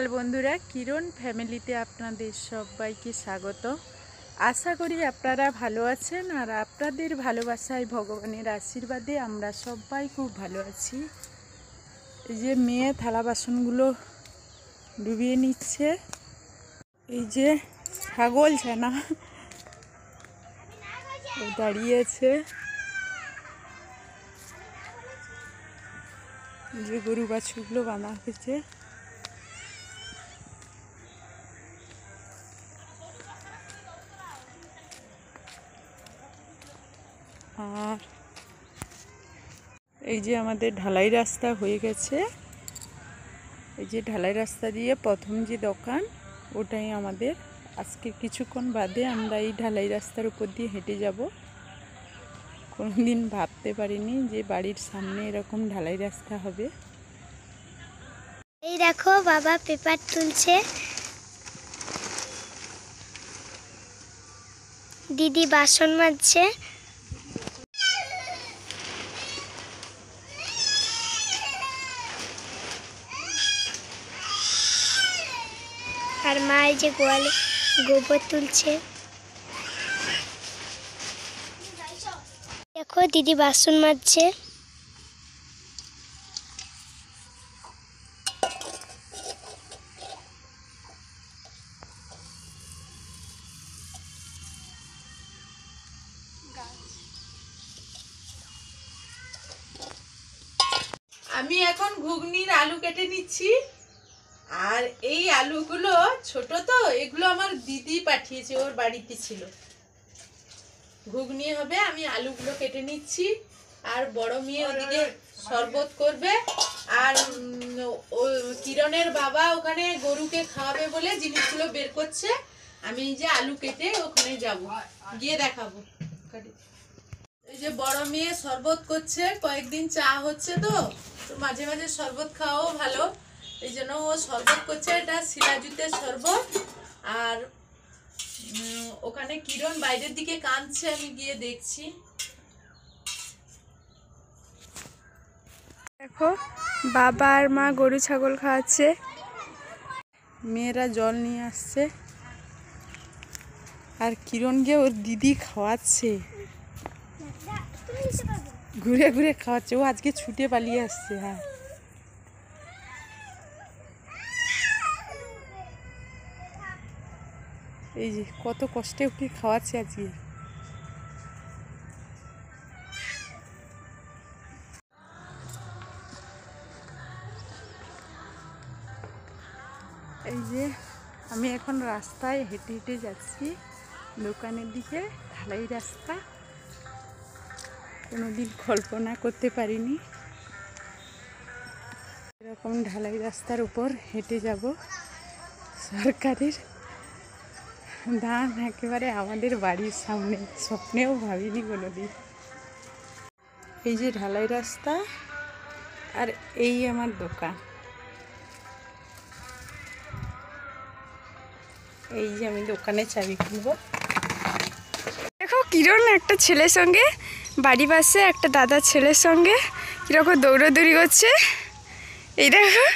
সকাল বন্ধুরা, কিরণ ফ্যামিলিতে আপনাদের সবাইকে স্বাগত। আশা করি আপনারা ভালো আছেন আর আপনাদের ভালোবাসায় ভগবানের আশীর্বাদে আমরা সবাই খুব ভালো আছি। এই যে মেয়ে থালা বাসনগুলো ডুবিয়ে নিচ্ছে। এই যে ছাগল ছানা দাঁড়িয়েছে, যে গরু বাছুরগুলো বাঁধা হয়েছে। আর এই যে আমাদের ঢালাই রাস্তা হয়ে গেছে। এই যে ঢালাই রাস্তা দিয়ে প্রথম যে দোকান, ওটাই আমাদের। আজকে কিছুক্ষণ বাদে আমরা এই ঢালাই রাস্তার উপর দিয়ে হেঁটে যাব। কোনোদিন ভাবতে পারিনি যে বাড়ির সামনে এরকম ঢালাই রাস্তা হবে। এই দেখো বাবা পেপার তুলছে, দিদি বাসন মাজছে, আর মা এই যে গোয়ালে গোবর তুলছে। দেখো দিদি বাসন মাজছে। আমি এখন ঘুগনির আলু কেটে নিচ্ছি। আর এই আলুগুলো ছোট, তো এগুলো আমার দিদি পাঠিয়েছে, ওর বাড়িতে ছিল। ঘুগনি হবে, আমি আলুগুলো কেটে নিচ্ছি। আর বড় মেয়ে ওদিকে শরবত করবে। আর কিরণের বাবা ওখানে গরুকে খাওয়াবে বলে জিনিসগুলো বের করছে। আমি এই যে আলু কেটে ওখানে যাব, গিয়ে দেখাবো। এই যে বড় মেয়ে শরবত করছে, কয়েকদিন চা হচ্ছে তো মাঝে মাঝে শরবত খাওয়াও ভালো, এই জন্য ও শরবত করছে। এটা সিরাজুতের শরবত। আর ওখানে কিরণ বাইরের দিকে কাঁদছে, আমি গিয়ে দেখছি। দেখো বাবা আর মা গরু ছাগল খাওয়াচ্ছে, মেয়েরা জল নিয়ে আসছে, আর কিরণকে ওর দিদি খাওয়াচ্ছে, ঘুরে ঘুরে খাওয়াচ্ছে। ও আজকে ছুটে পালিয়ে আসছে। হ্যাঁ, এই যে কত কষ্টে ওকে খাওয়াচ্ছে আজকে। এই যে আমি এখন রাস্তায় হেঁটে হেঁটে যাচ্ছি দোকানের দিকে। ঢালাই রাস্তা, কোনোদিন কল্পনা করতে পারিনি এরকম ঢালাই রাস্তার উপর হেঁটে যাব। সরকারের দান একেবারে আমাদের বাড়ির সামনে, স্বপ্নেও ভাবিনি কোনোদিন। এই যে ঢালাই রাস্তা, আর এই আমার দোকান। এই যে আমি দোকানে চাবি খুলবো। দেখো কিরণ একটা ছেলের সঙ্গে, বাড়ি পাশে একটা দাদার ছেলের সঙ্গে কিরকম দৌড়াদৌড়ি করছে। এই দেখো,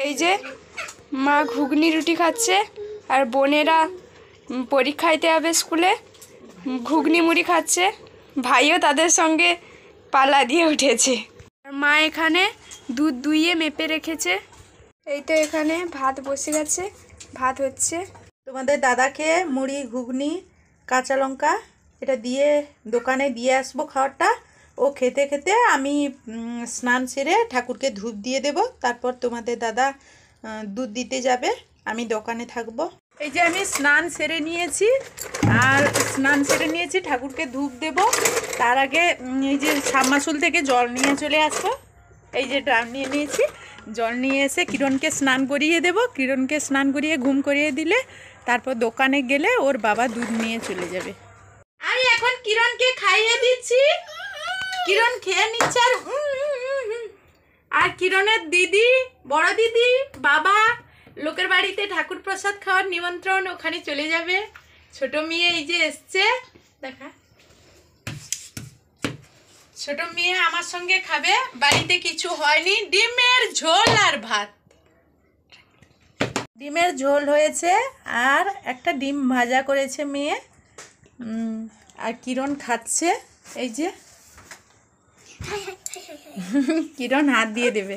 এই যে মা ঘুগনি রুটি খাচ্ছে, আর বোনেরা পরীক্ষা দিতে যাবে স্কুলে, ঘুগনি মুড়ি খাচ্ছে। ভাইও তাদের সঙ্গে পালা দিয়ে উঠেছে। আর মা এখানে দুধ দুইয়ে মেপে রেখেছে। এই তো এখানে ভাত বসে গেছে, ভাত হচ্ছে। তোমাদের দাদাকে মুড়ি ঘুগনি কাঁচা লঙ্কা এটা দিয়ে দোকানে দিয়ে আসবো খাবারটা। ও খেতে খেতে আমি স্নান সেরে ঠাকুরকে ধূপ দিয়ে দেব। তারপর তোমাদের দাদা দুধ দিতে যাবে, আমি দোকানে থাকবো। এই যে আমি স্নান সেরে নিয়েছি, আর স্নান সেরে নিয়েছি, ঠাকুরকে ধূপ দেব। তার আগে এই যে সাবমার্সিবল থেকে জল নিয়ে চলে আসবো। এই যে ড্রাম নিয়ে নিয়েছি, জল নিয়ে এসে কিরণকে স্নান করিয়ে দেব। কিরণকে স্নান করিয়ে ঘুম করিয়ে দিলে তারপর দোকানে গেলে ওর বাবা দুধ নিয়ে চলে যাবে। আমি এখন কিরণকে খাইয়ে দিচ্ছি, কিরণ খেয়ে নিচ্ছে। আর কিরণের দিদি, বড় দিদি, বাবা লোকের বাড়িতে ঠাকুর প্রসাদ খাওয়ার নিমন্ত্রণ, ওখানে চলে যাবে। ছোট মেয়ে এই যে এসছে, দেখা ছোট মেয়ে আমার সঙ্গে খাবে, বাড়িতে কিছু হয়নি, ডিমের ঝোল আর ভাত। ডিমের ঝোল হয়েছে আর একটা ডিম ভাজা করেছে মেয়ে। আর কিরণ খাচ্ছে, এই যে কিরণ হাত দিয়ে দেবে।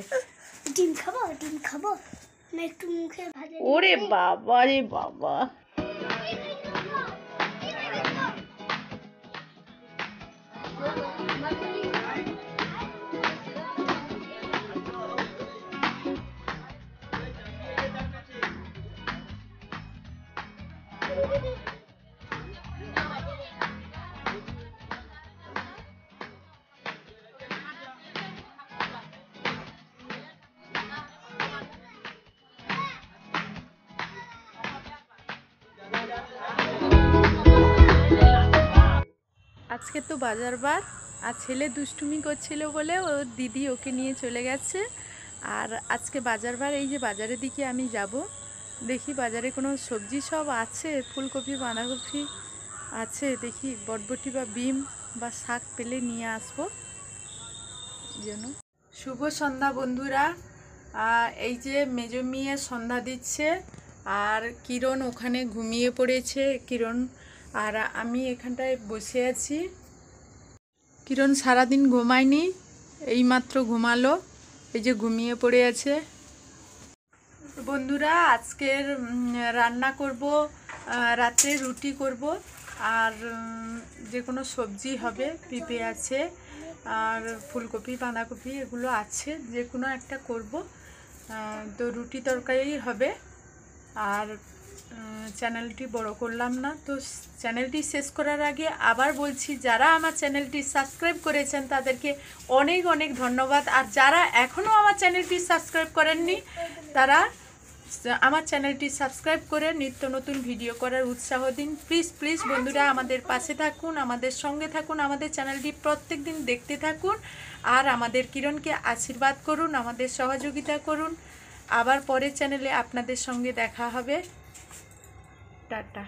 ডিম খাবো, ডিম খাবো না, একটু মুখে ভাজা। ওরে বাবা রে বাবা, আজকে তো বাজার বার, আর ছেলে দুষ্টুমি করছিল বলে ওর দিদি ওকে নিয়ে চলে গেছে। আর আজকে বাজার বার, এই যে বাজারের দিকে আমি যাব, দেখি বাজারে কোনো সবজি সব আছে, ফুলকপি বাঁধাকপি আছে, দেখি বরবটি বা বিম বা শাক পেলে নিয়ে আসবো যেন। শুভ সন্ধ্যা বন্ধুরা। এই যে মেজো মেয়ে সন্ধ্যা দিচ্ছে, আর কিরণ ওখানে ঘুমিয়ে পড়েছে। কিরণ আর আমি এখানটায় বসে আছি। কিরণ সারাদিন ঘুমায়নি, এইমাত্র ঘুমালো, এই যে ঘুমিয়ে পড়ে আছে। বন্ধুরা আজকের রান্না করব, রাতে রুটি করব, আর যে কোনো সবজি হবে, পেঁপে আছে আর ফুলকপি বাঁধাকপি এগুলো আছে, যে কোনো একটা করব। তো রুটি তরকারি হবে। আর চ্যানেলটি বড় করলাম না, তো চ্যানেলটি শেষ করার আগে আবার বলছি, যারা আমার চ্যানেলটি সাবস্ক্রাইব করেছেন তাদেরকে অনেক অনেক ধন্যবাদ। আর যারা এখনও আমার চ্যানেলটি সাবস্ক্রাইব করেননি তারা আমার চ্যানেলটি সাবস্ক্রাইব করে নিত্য নতুন ভিডিও করার উৎসাহ দিন। প্লিজ প্লিজ বন্ধুরা আমাদের পাশে থাকুন, আমাদের সঙ্গে থাকুন, আমাদের চ্যানেলটি প্রত্যেক দিন দেখতে থাকুন, আর আমাদের কিরণকে আশীর্বাদ করুন, আমাদের সহযোগিতা করুন। আবার পরের চ্যানেলে আপনাদের সঙ্গে দেখা হবে। টাটা।